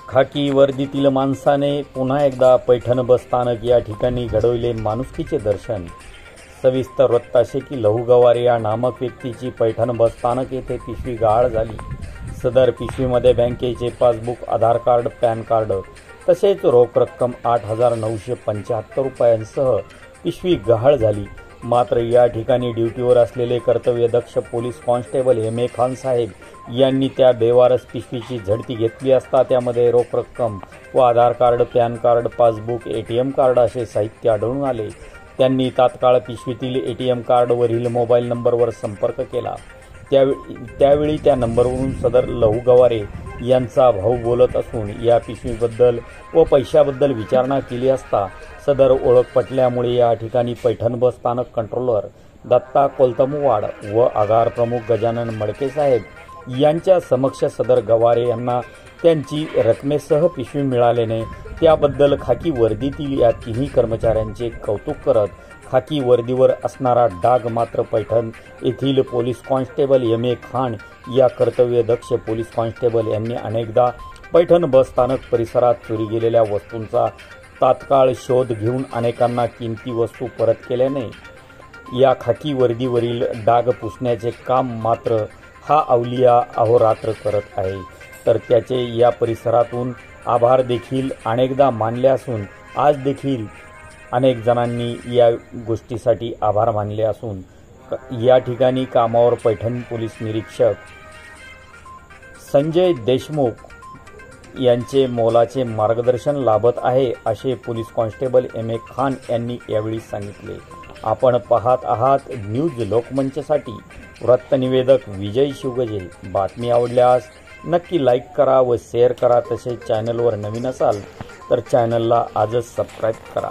खाकी वर्दीतील माणसाने पुन्हा एकदा पैठण बस स्थानक या ठिकाणी घडविले माणुसकीचे दर्शन। सविस्तर वृत्त असे की लहू गवारे या नामक व्यक्तीची पैठण बस स्थानक येथे पिशवी गहाळ झाली। सदर पिशवीमध्ये बँकेचे पासबुक, आधार कार्ड, पॅन कार्ड तसेच रोख रक्कम 8,975 रुपयांसह पिशवी गहाळ झाली। मात्र या ठिकाणी ड्युटीवर असलेले कर्तव्यदक्ष पोलीस कॉन्स्टेबल एम.ए. खान साहेब यांनी त्या बेवारस पिशवीची झडती घेतली असता त्यामध्ये रोख रक्कम व Aadhaar card, pan card, passbook, ATM card असे साहित्य आढळून आले। त्यांनी तात्काळ पिशवीतील ATM कार्डवरील मोबाईल नंबरवर संपर्क केला। त्यावेळी त्या नंबरवरून सदर लहू गवारे यांचा भाऊ बोलत असून या पिशवीबद्दल व पैशाबद्दल विचारणा केली असता सदर ओळख पटल्यामुळे या ठिकाणी पैठण बस स्थानक कंट्रोलर दत्ता कोलतमवाड व आगार प्रमुख गजानन मडके साहेब यांच्या समक्ष सदर गवारे यांना त्यांची रकमेसह पिशवी मिळाल्याने त्याबद्दल खाकी वर्दीतील या तिन्ही कर्मचाऱ्यांचे कौतुक करत खाकी वर्दीवर असणारा डाग मात्र पैठण येथील पोलीस कॉन्स्टेबल एम.ए. खान या कर्तव्यदक्ष पोलीस कॉन्स्टेबल यांनी अनेकदा पैठण बस स्थानक परिसरात चोरी गेलेल्या वस्तूंचा तात्काळ शोध घेऊन अनेकांना किमती वस्तू परत केल्याने या खाकी वर्दीवरील डाग पुसण्याचे काम मात्र हा अवलिया अहोरात्र करत आहे। तर त्याचे या परिसरातून आभार देखील अनेकदा मानले असून आज देखील अनेक जणांनी या गोष्टीसाठी आभार मानले असून या ठिकाणी कामावर पैठण पोलीस निरीक्षक संजय देशमुख यांचे मोलाचे मार्गदर्शन लाभत आहे असे पोलीस कॉन्स्टेबल एम.ए. खान यांनी यावेळी सांगितले। आपण पाहत आहात न्यूज लोकमंचसाठी वृत्तनिवेदक विजय शिवगजे। बातमी आवडल्यास नक्की लाईक करा व शेअर करा। तसेच चॅनलवर नवीन असाल तर चॅनलला आजच सबस्क्राईब करा।